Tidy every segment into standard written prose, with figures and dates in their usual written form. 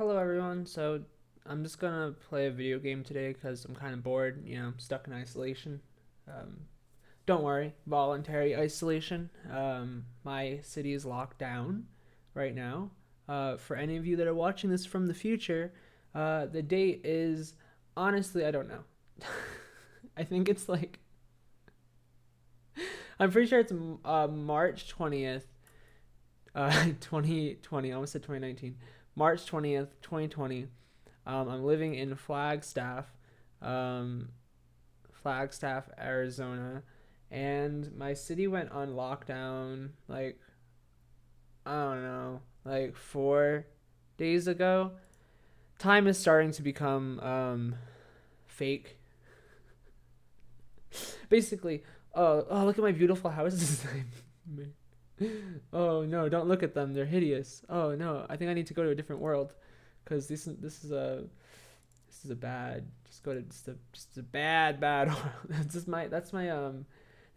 Hello everyone. So I'm just gonna play a video game today because I'm kind of bored. Stuck in isolation. Um, don't worry, voluntary isolation. My city is locked down right now. For any of you that are watching this from the future, the date is honestly I don't know. I think it's like I'm pretty sure it's March 20th, 2020. I almost said 2019. March 20th, 2020. I'm living in um, Flagstaff, Arizona, and my city went on lockdown like I don't know, like 4 days ago. Time is starting to become fake. Basically, oh look at my beautiful houses. Oh no, don't look at them. They're hideous. Oh no, I think I need to go to a different world, because this is a bad. Just go to just a bad world.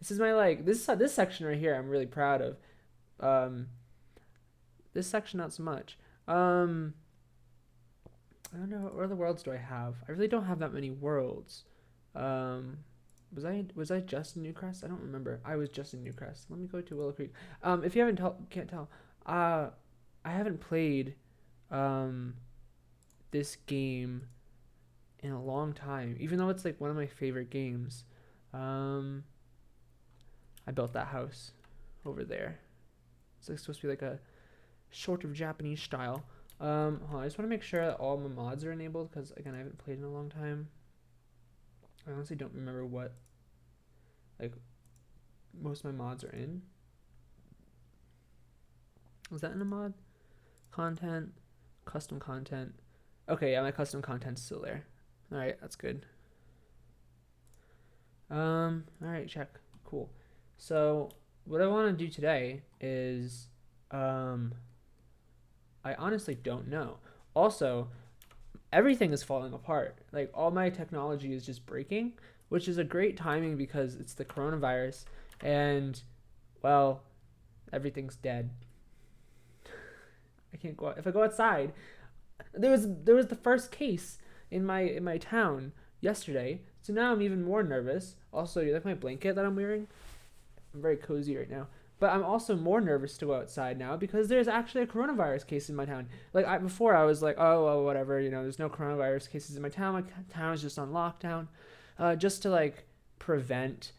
This is my like this section right here. I'm really proud of. Um, this section not so much. Um, I don't know what other worlds do I have. I really don't have that many worlds. Um, was I just in Newcrest? I don't remember. I was just in Newcrest. Let me go to Willow Creek. If you can't tell, uh, I haven't played um this game in a long time, even though it's like one of my favorite games. Um, I built that house over there. It's like supposed to be like a sort of Japanese style. I just want to make sure that all my mods are enabled because again I haven't played in a long time. I honestly don't remember what like most of my mods are in. Was that in a mod? Content, custom content. Okay, yeah, my custom content's still there. All right, that's good. All right, check. Cool. So what I want to do today is, um, I honestly don't know. Also, everything is falling apart. Like all my technology is just breaking, which is a great timing because it's the coronavirus, and well, everything's dead. I can't go out. If I go outside, there was the first case in my town yesterday. So now I'm even more nervous. Also, you like my blanket that I'm wearing? I'm very cozy right now. But I'm also more nervous to go outside now because there's actually a coronavirus case in my town. Like before, I was like, oh well, whatever. There's no coronavirus cases in my town. My town is just on lockdown, just to like prevent,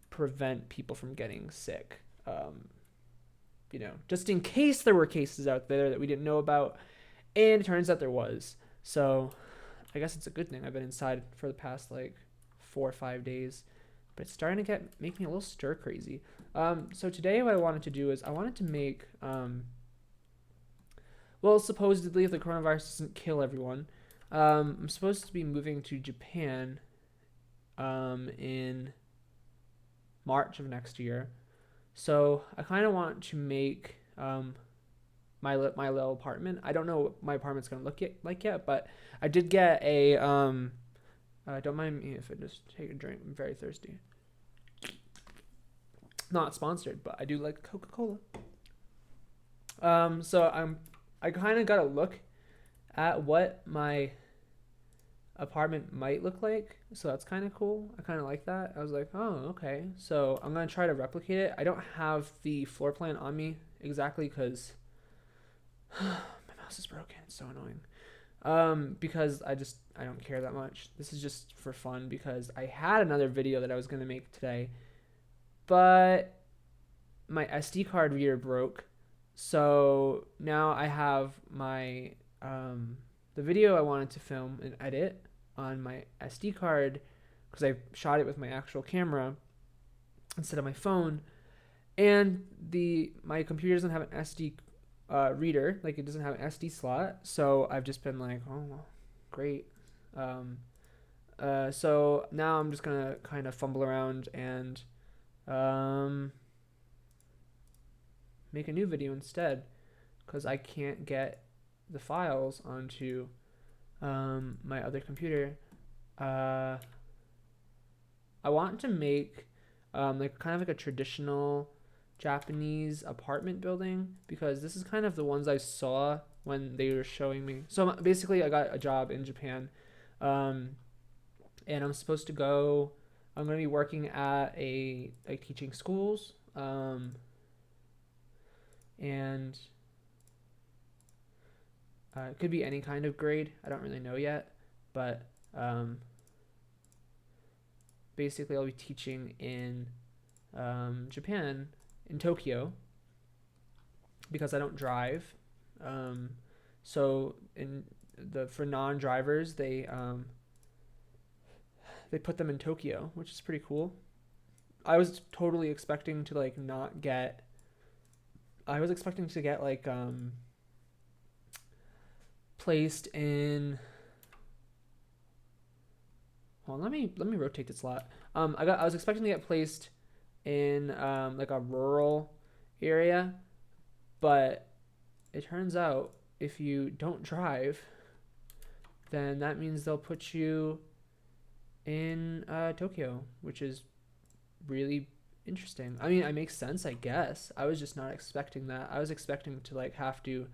prevent people from getting sick. Just in case there were cases out there that we didn't know about, and it turns out there was. So I guess it's a good thing I've been inside for the past like 4 or 5 days, but it's starting to make me a little stir crazy. So today what I wanted to do is I wanted to make well, supposedly if the coronavirus doesn't kill everyone, I'm supposed to be moving to Japan in March of next year. So I kind of want to make my little apartment. I don't know what my apartment's gonna like yet, but I did get a don't mind me if I just take a drink. I'm very thirsty. Not sponsored, but I do like Coca-Cola. So I kind of got to look at what my apartment might look like. So that's kind of cool. I kind of like that. I was like, oh, okay. So I'm gonna try to replicate it. I don't have the floor plan on me exactly because my mouse is broken. It's so annoying. Because I don't care that much. This is just for fun because I had another video that I was gonna make today, but my SD card reader broke. So now I have my the video I wanted to film and edit on my SD card because I shot it with my actual camera instead of my phone, and the my computer doesn't have an SD reader, like it doesn't have an SD slot. So I've just been like, oh, well, great. Um, so now I'm just gonna kind of fumble around and um, make a new video instead because I can't get the files onto my other computer. Uh, I want to make like kind of like a traditional Japanese apartment building because this is kind of the ones I saw when they were showing me. So basically, I got a job in Japan, um, and I'm supposed to go. I'm gonna be working at a like teaching schools, and it could be any kind of grade. I don't really know yet, but basically, I'll be teaching in Japan, in Tokyo, because I don't drive. So in for non-drivers, they put them in Tokyo, which is pretty cool. I was totally expecting to like not get. I was expecting to get like placed in. Hold on, let me rotate this a lot. I was expecting to get placed in like a rural area, but it turns out if you don't drive, then that means they'll put you in Tokyo, which is really interesting. I mean, it makes sense, I guess. I was just not expecting that. I was expecting to like have to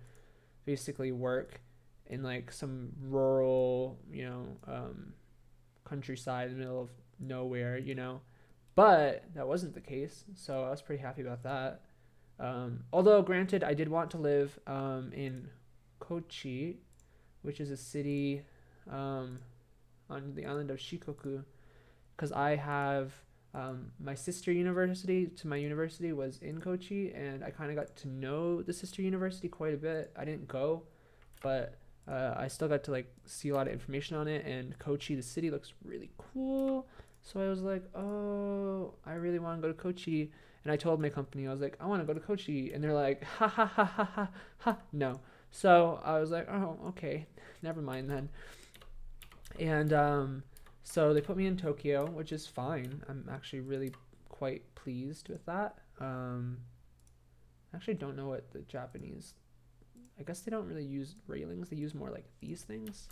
basically work in like some rural, countryside in the middle of nowhere, But that wasn't the case, so I was pretty happy about that. Although, granted, I did want to live in Kochi, which is a city on the island of Shikoku, because I have my sister university to my university was in Kochi, and I kind of got to know the sister university quite a bit. I didn't go, but I still got to like see a lot of information on it, and Kochi, the city, looks really cool. So I was like, oh, I really want to go to Kochi. And I told my company, I was like, I want to go to Kochi. And they're like, ha ha ha ha ha ha, no. So I was like, oh, okay, never mind then. And so they put me in Tokyo, which is fine. I'm actually really quite pleased with that. I actually don't know what the Japanese. I guess they don't really use railings. They use more like these things,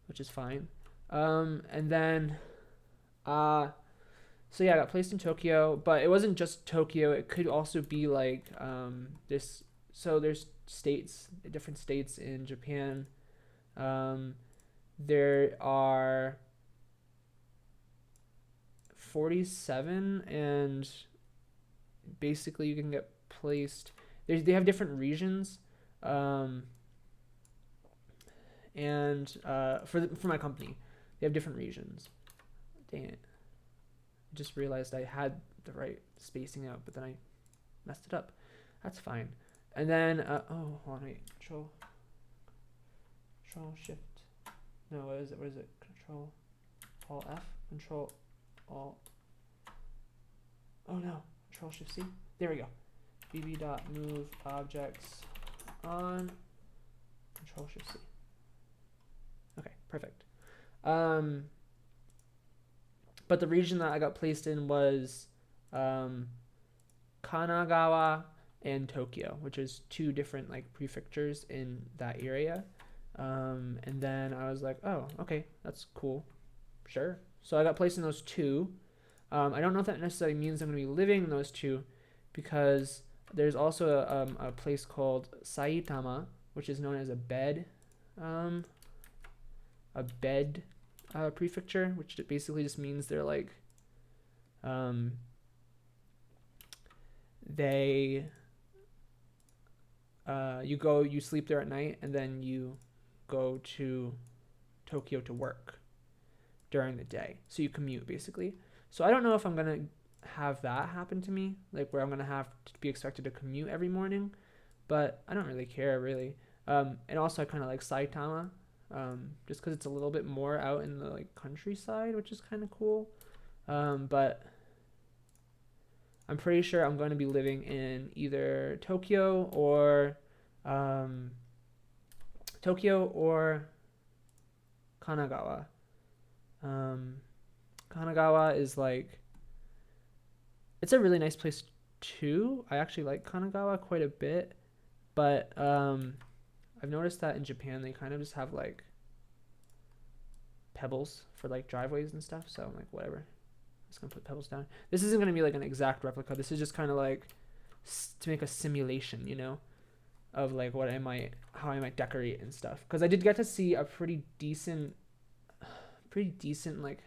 which is fine. And then, so yeah, I got placed in Tokyo, but it wasn't just Tokyo. It could also be like this. So there's states, different states in Japan. There are 47, and basically you can get placed. They have different regions, and for my company, they have different regions. Dang it! I just realized I had the right spacing out, but then I messed it up. That's fine. And then oh, hold on, wait, Control Shift. No, what is it? Control Alt F. Control Alt. Oh no, Control Shift C. There we go. bb.move objects on Control Shift C. Okay, perfect. But the region that I got placed in was Kanagawa and Tokyo, which is two different like prefectures in that area. And then I was like, oh, okay, that's cool. Sure. So I got placed in those two. I don't know if that necessarily means I'm going to be living in those two, because there's also a place called Saitama, which is known as a bed prefecture, which basically just means they're like you sleep there at night, and then you go to Tokyo to work during the day. So you commute basically. So I don't know if I'm gonna have that happen to me, like where I'm gonna have to be expected to commute every morning, but I don't really care really. And also I kind of like Saitama, just because it's a little bit more out in the like countryside, which is kind of cool. But I'm pretty sure I'm going to be living in either Tokyo or Kanagawa. Kanagawa is like, it's a really nice place too. I actually like Kanagawa quite a bit, but I've noticed that in Japan they kind of just have like pebbles for like driveways and stuff. So I'm like, whatever. I'm just gonna put pebbles down. This isn't gonna be like an exact replica. This is just kind of like to make a simulation, of like how how I might decorate and stuff, because I did get to see a pretty decent like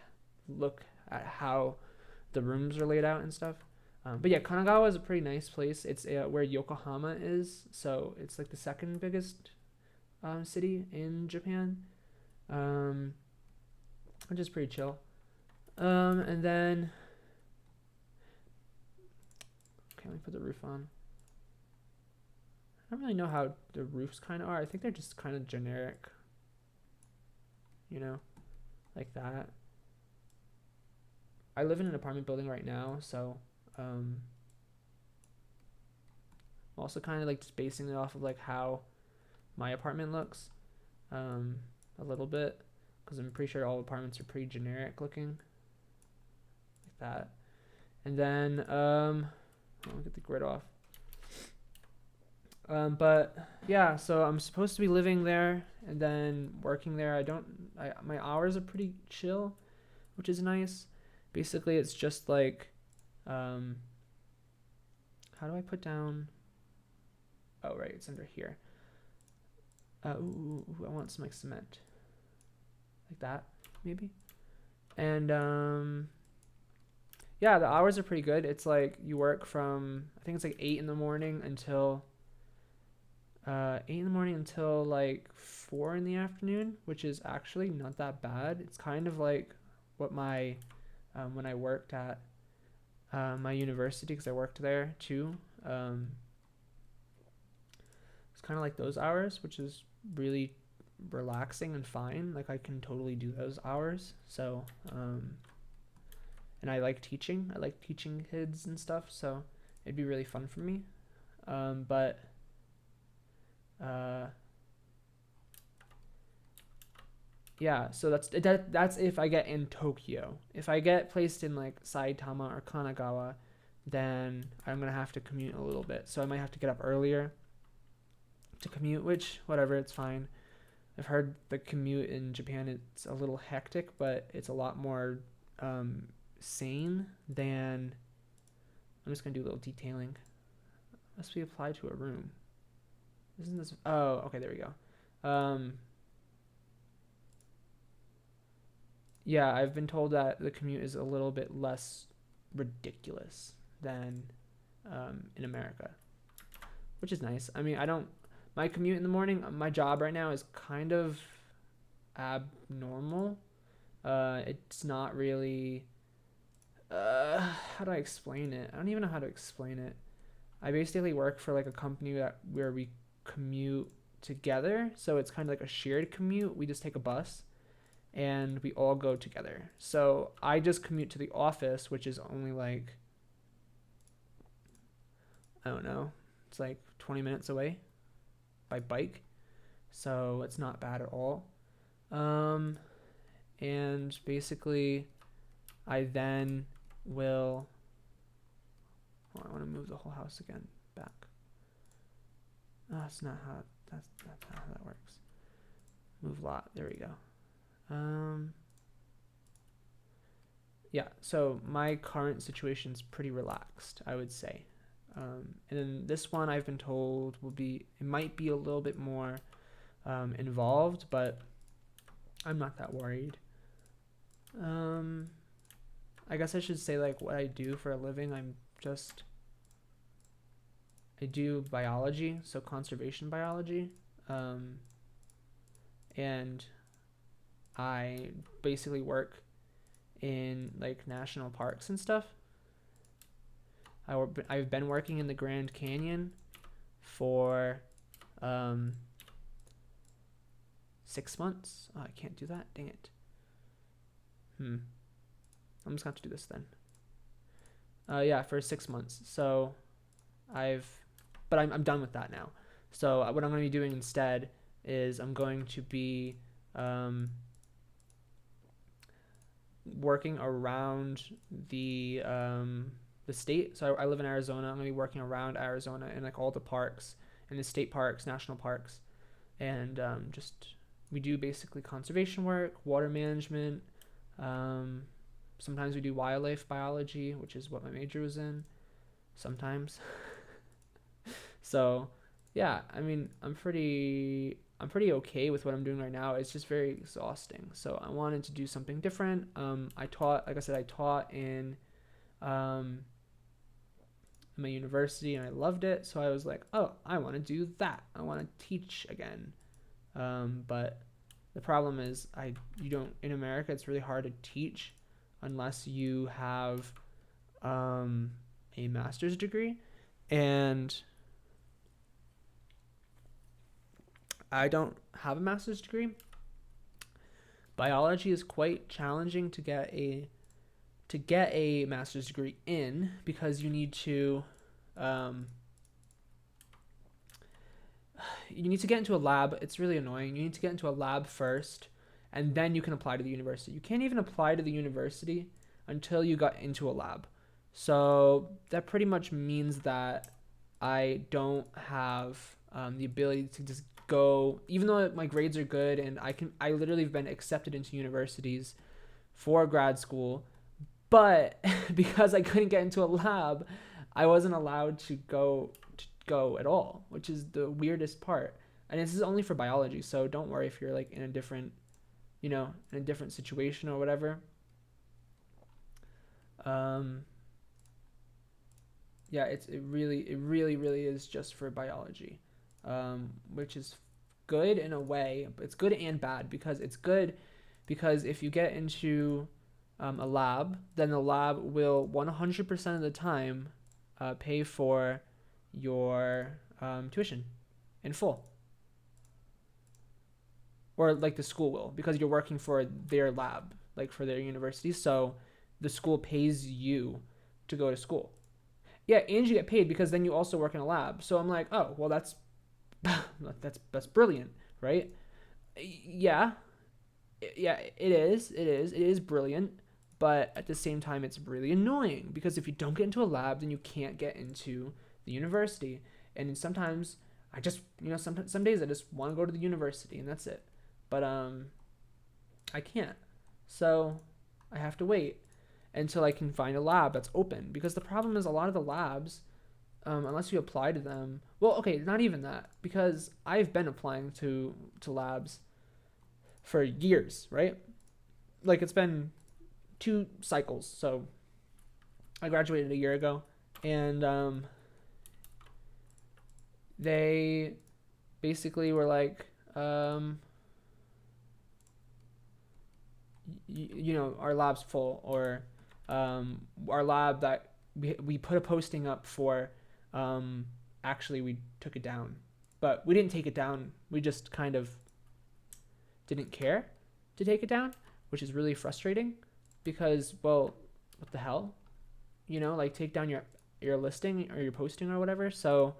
look at how the rooms are laid out and stuff. But yeah, Kanagawa is a pretty nice place. It's where Yokohama is, so it's like the second biggest city in Japan, um, which is pretty chill. And then okay, let me put the roof on. I don't really know how the roofs kind of are. I think they're just kind of generic, you know, like that. I live in an apartment building right now, so I'm also kind of like just basing it off of like how my apartment looks, a little bit, because I'm pretty sure all apartments are pretty generic looking, like that. And then I'll get the grid off. But yeah, so I'm supposed to be living there and then working there. My hours are pretty chill, which is nice. Basically, it's just like, how do I put down? Oh, right, it's under here. Ooh, I want some like cement, like that, maybe. And yeah, the hours are pretty good. It's like you work from, I think it's like 8 in the morning until 8 in the morning until like 4 in the afternoon, which is actually not that bad. It's kind of like what my when I worked at my university, because I worked there too. It's kind of like those hours, which is really relaxing and fine. Like I can totally do those hours. So and I like teaching. I like teaching kids and stuff. So it'd be really fun for me. But yeah, so that's if I get in Tokyo. If I get placed in like Saitama or Kanagawa, then I'm gonna have to commute a little bit. So I might have to get up earlier to commute, which whatever, it's fine. I've heard the commute in Japan, it's a little hectic, but it's a lot more sane than. I'm just gonna do a little detailing. Must be applied to a room. Isn't this? Oh, okay, there we go. Yeah, I've been told that the commute is a little bit less ridiculous than in America, which is nice. I mean, my commute in the morning, my job right now is kind of abnormal. It's not really, how do I explain it? I don't even know how to explain it. I basically work for like a company where we commute together. So it's kind of like a shared commute. We just take a bus and we all go together. So I just commute to the office, which is only like, I don't know, it's like 20 minutes away by bike. So it's not bad at all. And basically I then will, oh, I want to move the whole house again back. Oh, that's not how that works. Move lot. There we go. Yeah, so my current situation's pretty relaxed, I would say. And then this one I've been told it might be a little bit more involved, but I'm not that worried. I guess I should say like what I do for a living. I do biology, so conservation biology. And I basically work in like national parks and stuff. I've been working in the Grand Canyon for 6 months. Oh, I can't do that. Dang it. I'm just gonna have to do this then. Yeah, for 6 months. So I'm done with that now. So what I'm going to be doing instead is I'm going to be working around the state. So I live in Arizona. I'm going to be working around Arizona in like all the parks and the state parks, national parks, and we do basically conservation work, water management. Sometimes we do wildlife biology, which is what my major was in. Sometimes. So yeah, I mean, I'm pretty okay with what I'm doing right now. It's just very exhausting. So I wanted to do something different. Like I said, I taught in um, my university and I loved it. So I was like, oh, I want to do that. I want to teach again. But the problem is, you don't in America. It's really hard to teach unless you have a master's degree, and I don't have a master's degree. Biology is quite challenging to get a master's degree in because um, you need to get into a lab. It's really annoying. You need to get into a lab first, and then you can apply to the university. You can't even apply to the university until you got into a lab. So that pretty much means that I don't have the ability to just go, even though my grades are good and I literally have been accepted into universities for grad school, but because I couldn't get into a lab, I wasn't allowed to go at all, which is the weirdest part. And this is only for biology, so don't worry if you're like in a different, in a different situation or whatever. Um, yeah, it really is just for biology, which is good in a way. But it's good and bad because it's good because if you get into a lab, then the lab will 100% of the time pay for your tuition in full, or like the school will, because you're working for their lab, like for their university. So the school pays you to go to school. Yeah, and you get paid because then you also work in a lab. So I'm like, oh, well, that's that's brilliant, right? Yeah, yeah, it is brilliant, but at the same time, it's really annoying because if you don't get into a lab, then you can't get into the university. And sometimes I just, some days I just want to go to the university and that's it. But I can't, so I have to wait until I can find a lab that's open, because the problem is a lot of the labs, unless you apply to them. Well, okay, not even that, because I've been applying to labs for years, right? Like it's been two cycles. So I graduated a year ago, and they basically were like, our lab's full, or our lab that we put a posting up for, actually we took it down, but we didn't take it down. We just kind of didn't care to take it down, which is really frustrating because, well, what the hell? Like take down your listing or your posting or whatever. So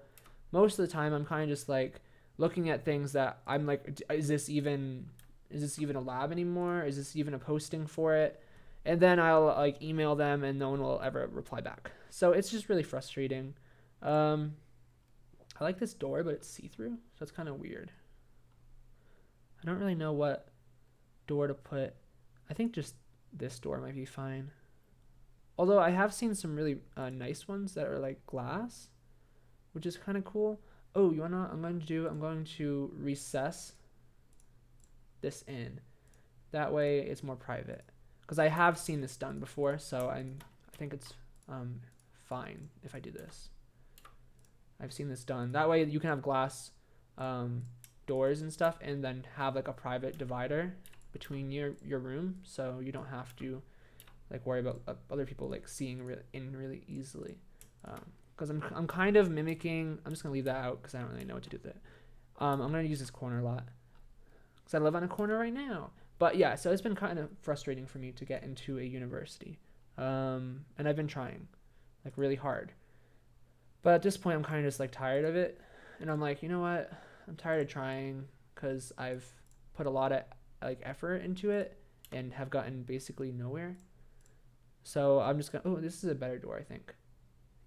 most of the time I'm kind of just like looking at things that I'm like, is this even a lab anymore? Is this even a posting for it? And then I'll like email them and no one will ever reply back. So it's just really frustrating. I like this door, but it's see-through, so it's kind of weird. I don't really know what door to put. I think just this door might be fine. Although I have seen some really nice ones that are like glass, which is kind of cool. Oh, you wanna? I'm going to recess this in. That way, it's more private. Because I have seen this done before, so I think it's fine if I do this. I've seen this done. That way, you can have glass doors and stuff, and then have like a private divider between your room, so you don't have to like worry about other people like seeing in really easily. Because I'm kind of mimicking. I'm just gonna leave that out because I don't really know what to do with it. I'm gonna use this corner a lot because I live on a corner right now. But yeah, so it's been kind of frustrating for me to get into a university, and I've been trying like really hard. But at this point, I'm kind of just like tired of it, and I'm like, you know what? I'm tired of trying because I've put a lot of like effort into it and have gotten basically nowhere. So I'm just gonna. Oh, this is a better door, I think.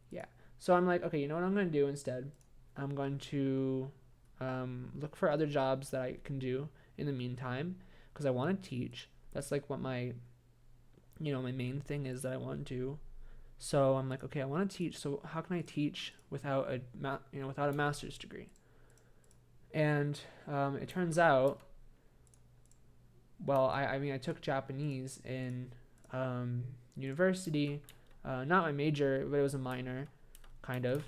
Yeah. So I'm like, okay, you know what I'm gonna do instead? I'm going to look for other jobs that I can do in the meantime because I want to teach. That's like what my main thing is that I want to do. So I'm like, okay, I want to teach. So how can I teach without a master's degree? And it turns out, well, I mean, I took Japanese in university, not my major, but it was a minor, kind of.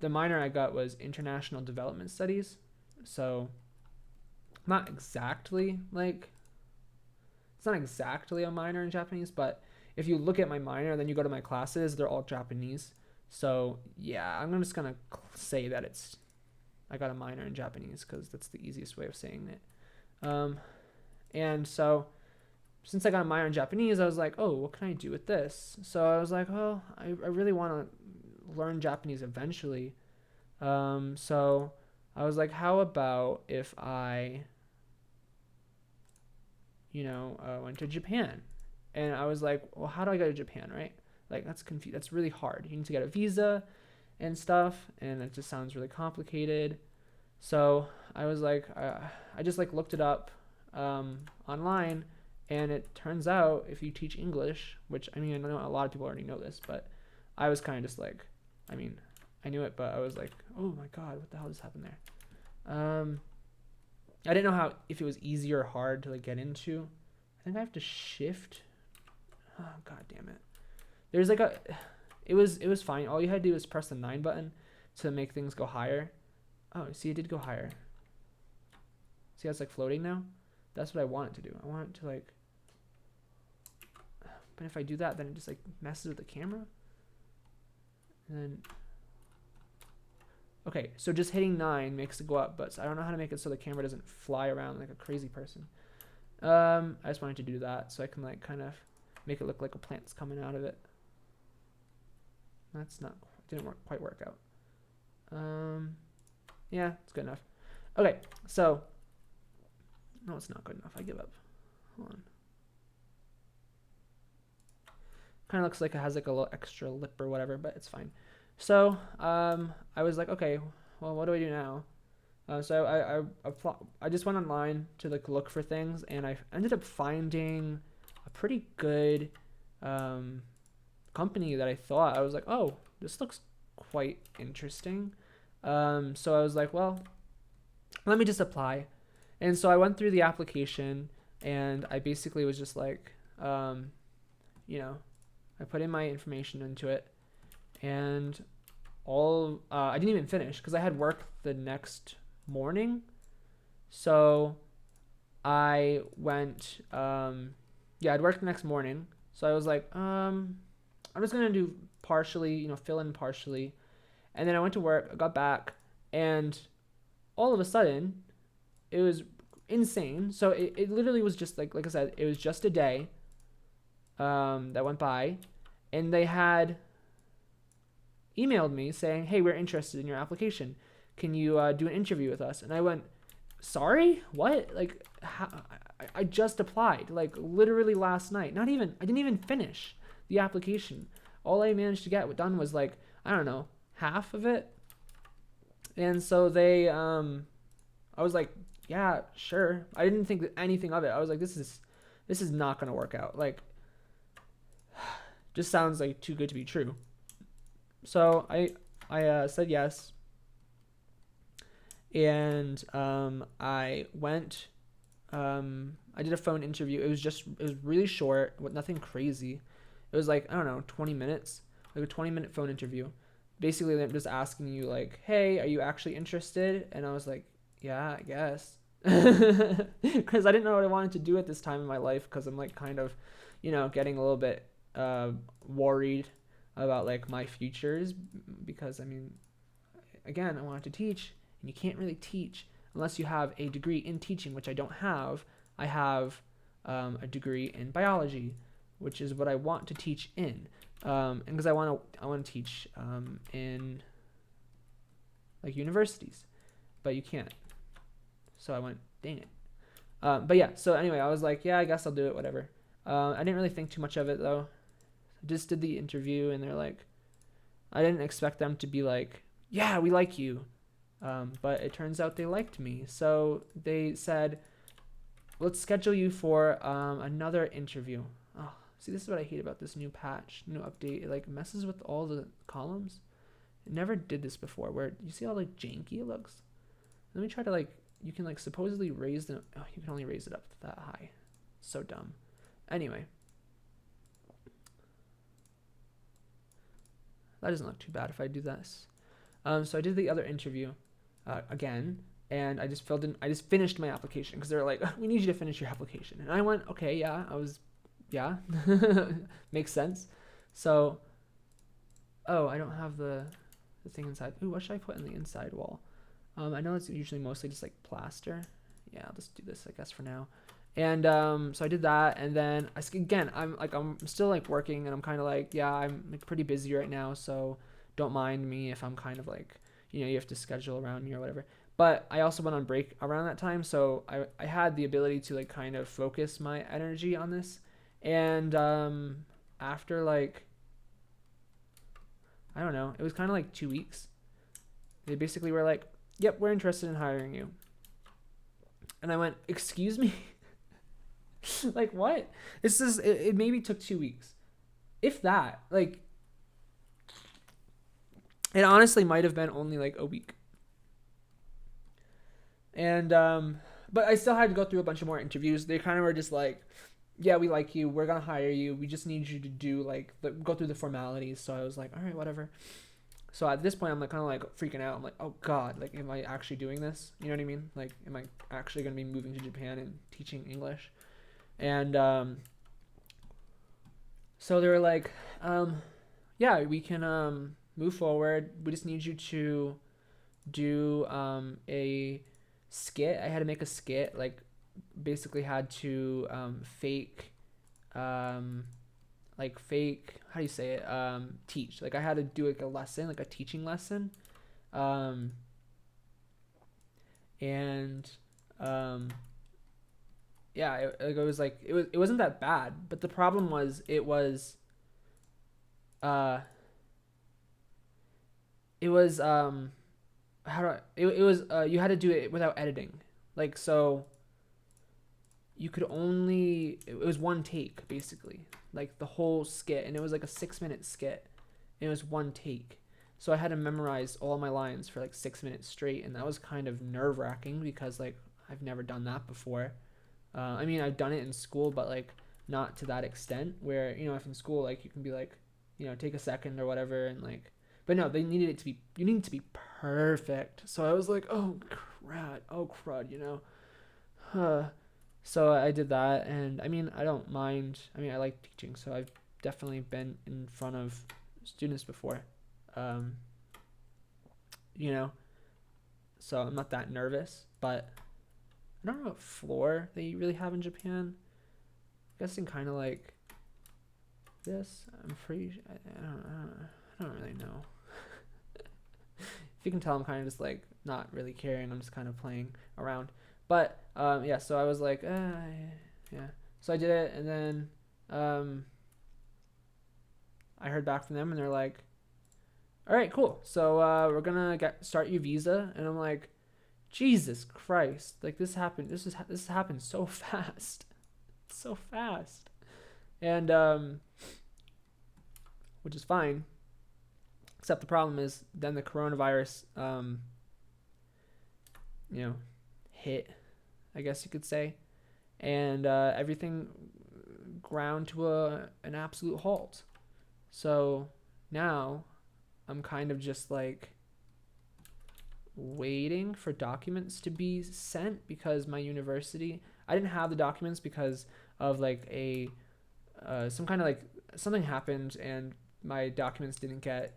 The minor I got was international development studies, so not exactly like it's not exactly a minor in Japanese, but if you look at my minor, then you go to my classes, they're all Japanese. So yeah, I'm just gonna say that I got a minor in Japanese because that's the easiest way of saying it. And so since I got a minor in Japanese, I was like, oh, what can I do with this? So I was like, oh, I really want to learn Japanese eventually. So I was like, how about if I, went to Japan? And I was like, well, how do I go to Japan, right? Like, that's really hard. You need to get a visa and stuff, and it just sounds really complicated. So I was like, I just like looked it up online, and it turns out if you teach English, which I mean, I know a lot of people already know this, but I was kind of just like, I mean, I knew it, but I was like, oh my god, what the hell just happened there? I didn't know if it was easy or hard to like get into. I think I have to shift. Oh god damn it. There's like it was fine. All you had to do was press the 9 button to make things go higher. Oh, see, it did go higher. See how it's like floating now? That's what I want it to do. I want it to like, but if I do that, then it just like messes with the camera. And then, okay, so just hitting 9 makes it go up, but I don't know how to make it so the camera doesn't fly around like a crazy person. I just wanted to do that so I can like kind of make it look like a plant's coming out of it. That's not, didn't quite work out. Yeah, it's good enough. Okay, so, no, it's not good enough. I give up. Hold on. Kind of looks like it has like a little extra lip or whatever, but it's fine. So, I was like, okay, well, what do I do now? So I just went online to like look for things, and I ended up finding a pretty good company that I was like, oh, this looks quite interesting. So I was like, well, let me just apply. And so I went through the application, and I basically was just like, I put in my information into it, and I didn't even finish because I had work the next morning. So I went, I'd work the next morning. So I was like, I'm just going to do partially, fill in partially. And then I went to work, I got back, and all of a sudden, it was insane. So it literally was just like I said, it was just a day that went by, and they had emailed me saying, hey, we're interested in your application. Can you do an interview with us? And I went, sorry? What? Like, I just applied, like, literally last night. I didn't even finish the application. All I managed to get done was, like, I don't know, half of it. And so I was like, yeah, sure. I didn't think anything of it. I was like, this is not going to work out. Like, just sounds like too good to be true. So I said yes. And I went, I did a phone interview. It was really short, with nothing crazy. It was like, I don't know, 20 minutes, like a 20-minute phone interview. Basically, they're just asking you like, hey, are you actually interested? And I was like, yeah, I guess. Because I didn't know what I wanted to do at this time in my life, because I'm like kind of, getting a little bit worried about like my futures, because I mean, again, I wanted to teach, and you can't really teach unless you have a degree in teaching, which I don't have. I have a degree in biology, which is what I want to teach in, and because I want to teach in like universities, but you can't. So I went, dang it. But yeah, so anyway, I was like, yeah, I guess I'll do it, whatever. I didn't really think too much of it though. I just did the interview, and they're like, I didn't expect them to be like, yeah, we like you. But it turns out they liked me. So they said, let's schedule you for another interview. Oh, see, this is what I hate about this new patch, new update. It like messes with all the columns. It never did this before, where you see how like janky it looks. Let me try to like, you can like supposedly raise the, oh, you can only raise it up that high. So dumb. Anyway. That doesn't look too bad if I do this. So I did the other interview again, and I just finished my application because they're like, we need you to finish your application. And I went, okay, yeah, makes sense. So, oh, I don't have the thing inside. Ooh, what should I put in the inside wall? I know it's usually mostly just like plaster. Yeah, I'll just do this, I guess, for now. And so I did that, and then I'm still like working, and I'm kind of like, yeah, I'm like pretty busy right now, so don't mind me if I'm kind of like, you have to schedule around me or whatever. But I also went on break around that time, so I had the ability to like kind of focus my energy on this. And after like, I don't know, it was kind of like 2 weeks. They basically were like, yep, we're interested in hiring you. And I went, excuse me? Like, what? It maybe took 2 weeks. If that. Like, it honestly might have been only like a week. And, but I still had to go through a bunch of more interviews. They kind of were just like, yeah, we like you. We're going to hire you. We just need you to do like, go through the formalities. So I was like, all right, whatever. So at this point, I'm like kind of like freaking out. I'm like, oh God, like, am I actually doing this? You know what I mean? Like, am I actually going to be moving to Japan and teaching English? And so they were like, yeah, we can move forward. We just need you to do a skit. I had to make a skit, like basically had to fake, how do you say it, teach. Like I had to do like a lesson, like a teaching lesson. And yeah, it wasn't that bad, but the problem was it was how do I, it was you had to do it without editing. Like, so you could only, it was one take basically, like the whole skit, and it was like a 6-minute skit, and it was one take. So I had to memorize all my lines for like 6 minutes straight, and that was kind of nerve-wracking because like I've never done that before. I mean, I've done it in school, but like not to that extent where, if in school, like you can be like, take a second or whatever, and like, but no, you need it to be perfect. So I was like, oh crud, So I did that, and I mean, I don't mind. I mean, I like teaching, so I've definitely been in front of students before, so I'm not that nervous, but I don't know what floor they really have in Japan. I'm guessing kind of like this. I'm pretty. I don't really know. If you can tell, I'm kind of just like not really caring. I'm just kind of playing around. But yeah. So I was like, yeah. So I did it, and then I heard back from them, and they're like, all right, cool. So we're gonna start your visa, and I'm like, Jesus Christ! Like this happened. This happened so fast, so fast, and which is fine. Except the problem is then the coronavirus, hit, I guess you could say, and everything ground to an absolute halt. So now I'm kind of just like waiting for documents to be sent because my university, I didn't have the documents because of like some kind of like something happened, and my documents didn't get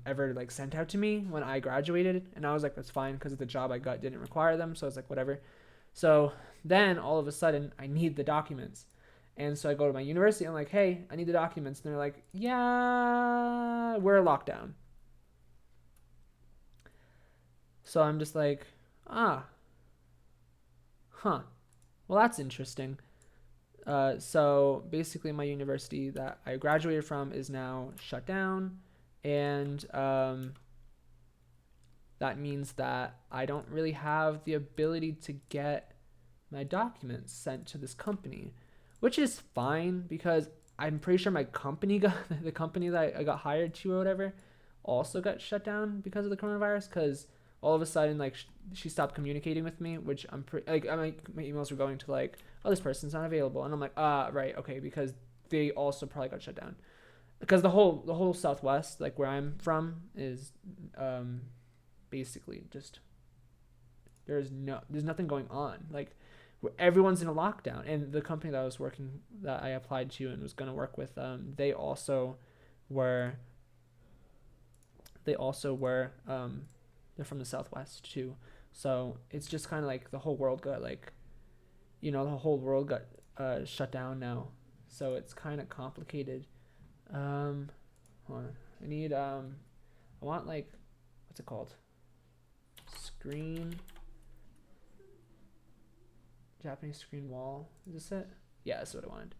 ever like sent out to me when I graduated, and I was like, that's fine because the job I got didn't require them, so I was like, whatever. So then all of a sudden I need the documents, and so I go to my university, I'm like, hey, I need the documents, and they're like, yeah, we're in lockdown. So I'm just like, well, that's interesting. So basically my university that I graduated from is now shut down, and that means that I don't really have the ability to get my documents sent to this company, which is fine because I'm pretty sure my company the company that I got hired to or whatever also got shut down because of the coronavirus, because all of a sudden like she stopped communicating with me, which I'm pretty like my emails were going to like, oh, this person's not available, and I'm like, right, okay, because they also probably got shut down because the whole Southwest, like where I'm from, is basically just there's nothing going on. Like everyone's in a lockdown, and the company that I applied to and was going to work with, were they also were they're from the Southwest too. So it's just kind of like the whole world got like, the whole world got shut down now. So it's kind of complicated. Hold on. I want like, what's it called? Screen. Japanese screen wall. Is this it? Yeah, that's what I wanted.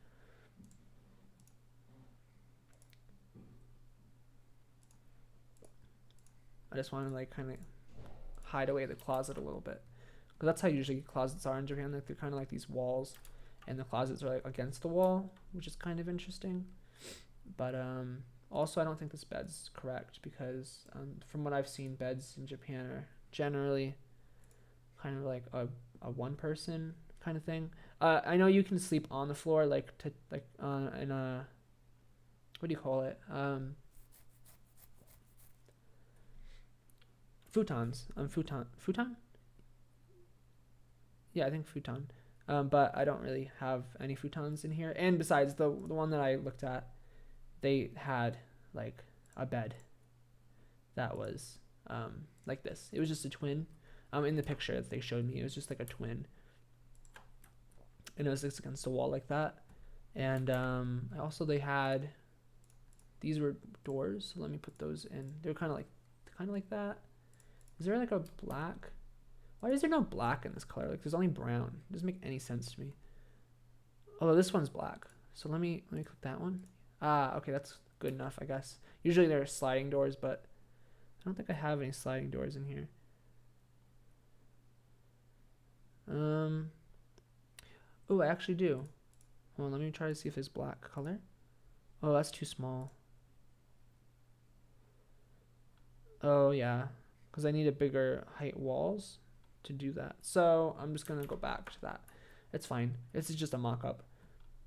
I just want to like kind of hide away the closet a little bit, because that's how usually closets are in Japan. Like they're kind of like these walls, and the closets are like against the wall, which is kind of interesting. But also I don't think this bed's correct, because from what I've seen, beds in Japan are generally kind of like a one person kind of thing. I know you can sleep on the floor, like in a, what do you call it? Futons. Futon. Yeah, I think futon. But I don't really have any futons in here. And besides, the one that I looked at, they had like a bed that was like this. It was just a twin. In the picture that they showed me, it was just like a twin, and it was just against a wall like that. And also they had, these were doors. So let me put those in. They're kind of like that. Is there like a black? Why is there no black in this color? Like there's only brown. It doesn't make any sense to me. Although this one's black. So let me click that one. Okay, that's good enough, I guess. Usually there are sliding doors, but I don't think I have any sliding doors in here. Oh, I actually do. Hold on, let me try to see if there's black color. Oh, that's too small. Oh yeah, because I need a bigger height walls to do that. So I'm just gonna go back to that. It's fine. This is just a mock-up.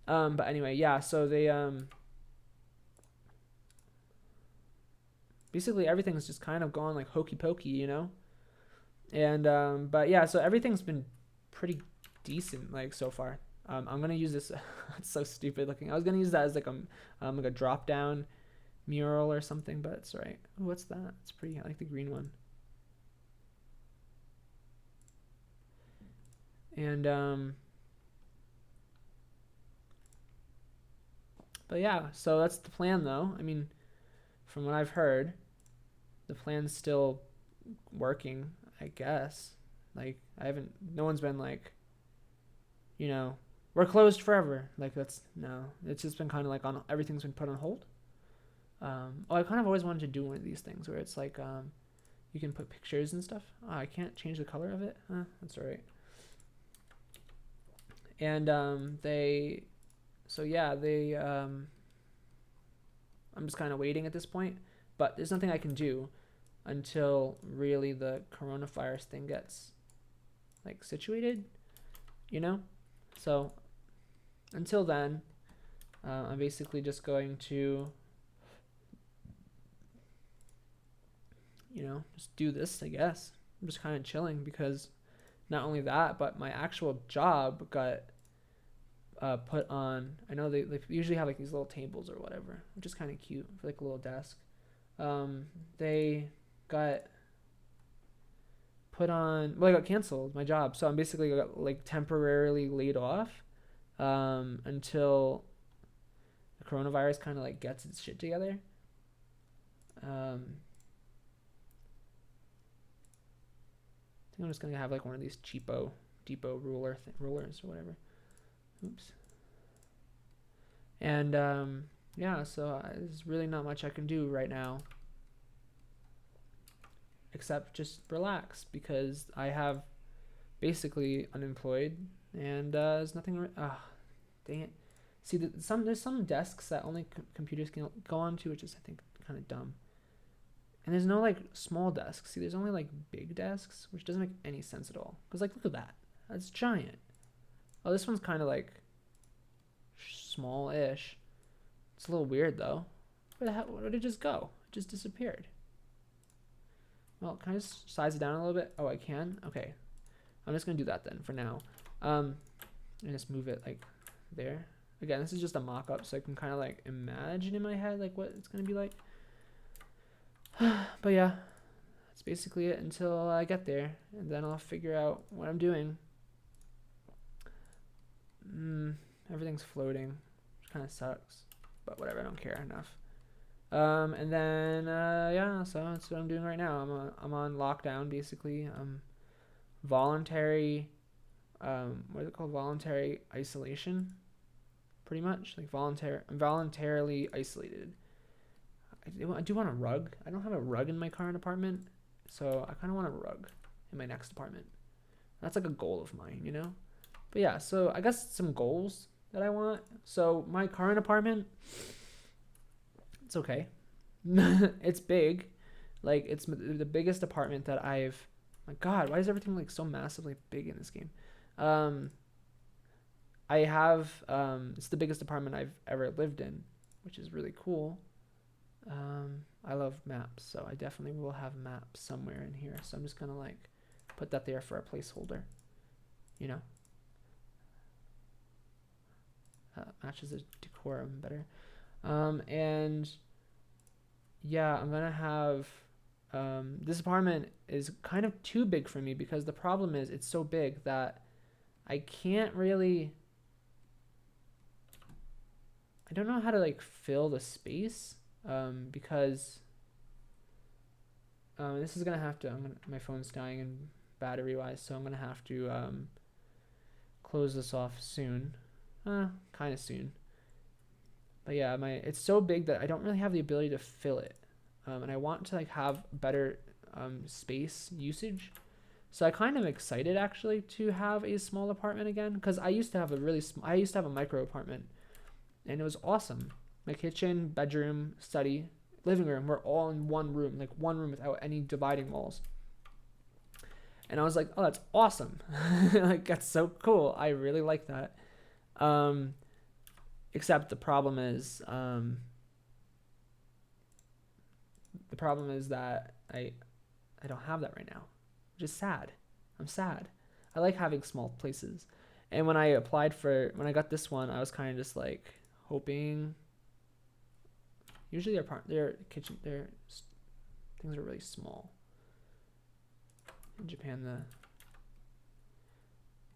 But anyway, yeah. So they basically everything's just kind of gone like hokey pokey, And but yeah, so everything's been pretty decent like so far. I'm gonna use this. It's so stupid looking. I was gonna use that as like a drop down mural or something, but it's right. Ooh, what's that? It's pretty. I like the green one. And but yeah, so that's the plan though. I mean, from what I've heard, the plan's still working, I guess. Like no one's been like, we're closed forever. Like it's just been kind of like everything's been put on hold. I kind of always wanted to do one of these things where it's like, you can put pictures and stuff. I can't change the color of it. That's all right. And I'm just kind of waiting at this point, but there's nothing I can do until really the coronavirus thing gets like situated, So until then, I'm basically just going to, just do this, I guess. I'm just kind of chilling, because not only that, but my actual job got put on. I know they usually have like these little tables or whatever, which is kind of cute for like a little desk. They got put on. Well, I got canceled my job, so I'm basically got like temporarily laid off until the coronavirus kind of like gets its shit together. I think I'm just gonna have like one of these cheapo depot rulers or whatever. Oops. And yeah, so there's really not much I can do right now except just relax, because I have basically unemployed, and there's nothing. Dang it. See, there's some desks that only computers can go onto, which is, I think, kind of dumb. And there's no like small desks. See, there's only like big desks, which doesn't make any sense at all. Because like, look at that. That's giant. Oh, this one's kind of like small-ish. It's a little weird though. Where the hell? Where did it just go? It just disappeared. Well, can I just size it down a little bit? Oh, I can? Okay. I'm just going to do that then for now. And just move it like there. Again, this is just a mock-up, so I can kind of like imagine in my head like what it's going to be like. But yeah, that's basically it until I get there. And then I'll figure out what I'm doing. Everything's floating, which kind of sucks. But whatever, I don't care enough. And then yeah, so that's what I'm doing right now. I'm on lockdown basically. Voluntary what is it called? Voluntary isolation, pretty much. Like I'm voluntarily isolated. I do want a rug. I don't have a rug in my current apartment, so I kind of want a rug in my next apartment. That's like a goal of mine, you know. But yeah, so I guess some goals that I want. So my current apartment, it's okay. It's big. Like, it's the biggest apartment that I've... My God, why is everything like so massively big in this game? I have... it's the biggest apartment I've ever lived in, which is really cool. I love maps, so I definitely will have maps somewhere in here. So I'm just gonna like put that there for a placeholder, you know. Matches the decorum better. And yeah, I'm gonna have this apartment is kind of too big for me because the problem is it's so big that I can't really, I don't know how to like fill the space because this is gonna have to, my phone's dying and battery wise, so I'm gonna have to close this off soon. Kind of soon. But yeah, it's so big that I don't really have the ability to fill it. And I want to like have better space usage. So I kind of excited actually to have a small apartment again, because I used to have a micro apartment, and it was awesome. My kitchen, bedroom, study, living room were all in one room, like one room without any dividing walls. And I was like, oh, that's awesome. Like, that's so cool. I really like that. Except the problem is that I don't have that right now, which is sad. I'm sad. I like having small places. And when I got this one, I was kind of just like hoping. Usually their things are really small. In Japan,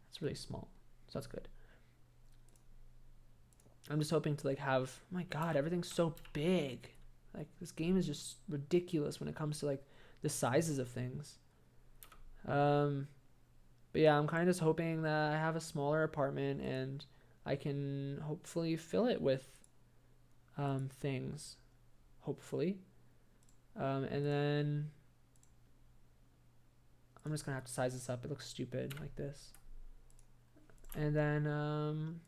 it's really small, so that's good. I'm just hoping to like have, oh my God, everything's so big. Like, this game is just ridiculous when it comes to like the sizes of things. But yeah, I'm kind of just hoping that I have a smaller apartment and I can hopefully fill it with things. Hopefully. And then I'm just gonna have to size this up. It looks stupid like this. And then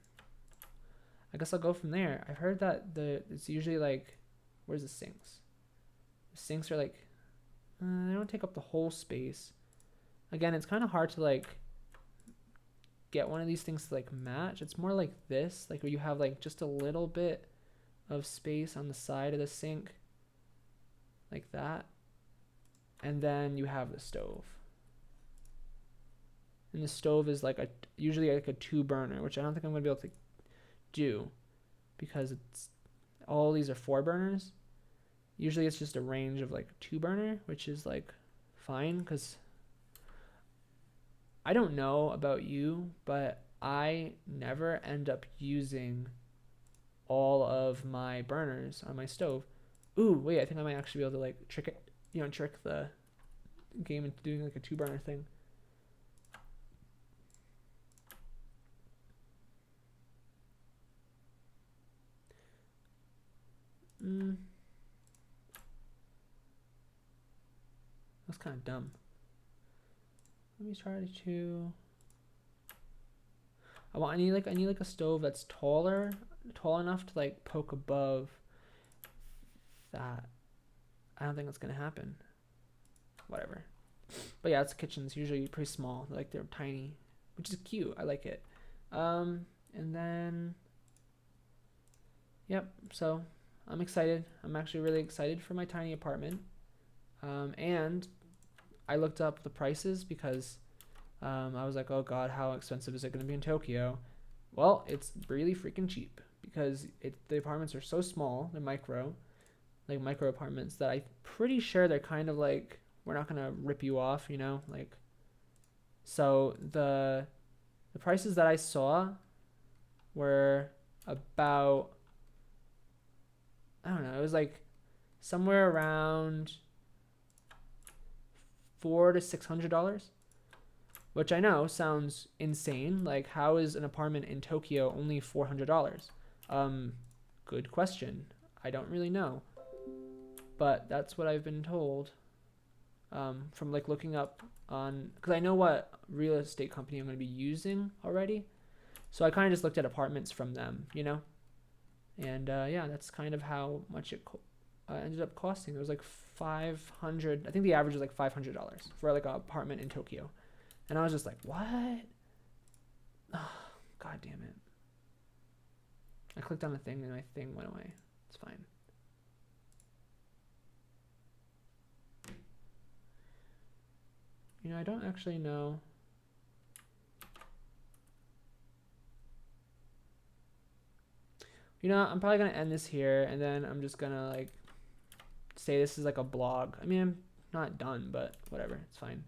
I guess I'll go from there. I've heard that it's usually like, where's the sinks? The sinks are like, they don't take up the whole space. Again, it's kind of hard to like get one of these things to like match. It's more like this, like where you have like just a little bit of space on the side of the sink, like that. And then you have the stove. And the stove is like usually like a 2-burner, which I don't think I'm gonna be able to do because all these are 4 burners. Usually it's just a range of like 2-burner, which is like fine, because I don't know about you, but I never end up using all of my burners on my stove. Ooh, wait, I think I might actually be able to like trick the game into doing like a 2-burner thing. That's kind of dumb. Let me try to. I need like a stove that's tall enough to like poke above that. I don't think that's gonna happen. Whatever. But yeah, it's kitchen's usually pretty small. Like they're tiny, which is cute. I like it. And then, yep. So I'm excited. I'm actually really excited for my tiny apartment. And I looked up the prices because I was like, oh god, how expensive is it going to be in Tokyo? Well, it's really freaking cheap because the apartments are so small. They're micro apartments that I'm pretty sure they're kind of like, we're not gonna rip you off, you know, like. So the prices that I saw were about, I don't know, it was like somewhere around $400 to $600, which I know sounds insane. Like, how is an apartment in Tokyo only $400? Good question. I don't really know, but that's what I've been told. From like looking up on, because I know what real estate company I'm going to be using already, so I kind of just looked at apartments from them, you know, and yeah, that's kind of how much it ended up costing. It was like 500. I think the average was like $500 for like an apartment in Tokyo, and I was just like, what? Oh, god damn it! I clicked on the thing and my thing went away. It's fine. You know, I don't actually know. You know, I'm probably going to end this here, and then I'm just going to, like, say this is like a blog. I mean, I'm not done, but whatever. It's fine.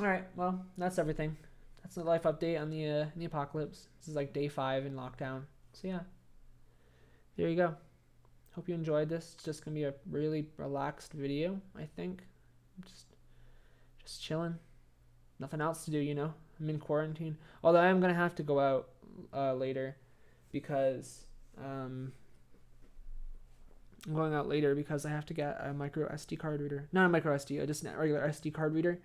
All right. Well, that's everything. That's the life update on the apocalypse. This is like day 5 in lockdown. So, yeah. There you go. Hope you enjoyed this. It's just going to be a really relaxed video, I think. Just chilling. Nothing else to do, you know. I'm in quarantine. Although I am going to have to go out later because I'm going out later because I have to get a micro SD card reader. Not a micro SD, just a regular SD card reader.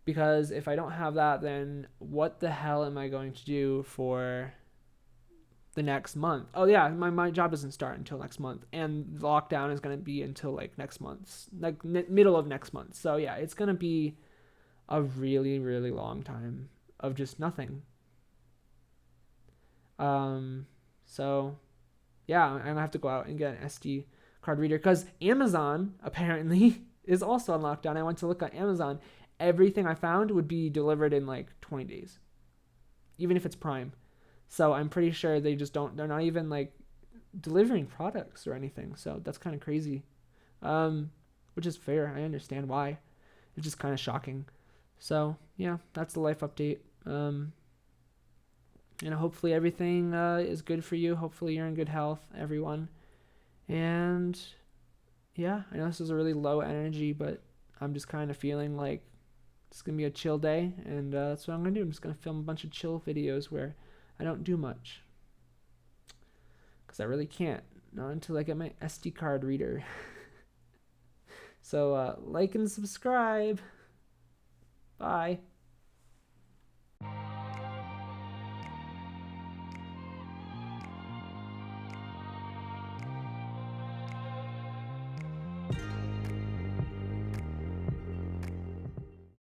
Because if I don't have that, then what the hell am I going to do for the next month? Oh yeah, my job doesn't start until next month, and the lockdown is going to be until like next month, like middle of next month. So yeah, it's going to be a really, really long time of just nothing. So yeah, I'm gonna have to go out and get an SD card reader because Amazon apparently is also on lockdown. I went to look on Amazon. Everything I found would be delivered in like 20 days, even if it's Prime. So I'm pretty sure they're not even like delivering products or anything. So that's kind of crazy, which is fair. I understand why. It's just kind of shocking. So yeah, that's the life update. And hopefully everything is good for you. Hopefully you're in good health, everyone. And yeah, I know this is a really low energy, but I'm just kind of feeling like it's going to be a chill day. And that's what I'm going to do. I'm just going to film a bunch of chill videos where I don't do much. Because I really can't. Not until I get my SD card reader. So like and subscribe. Bye.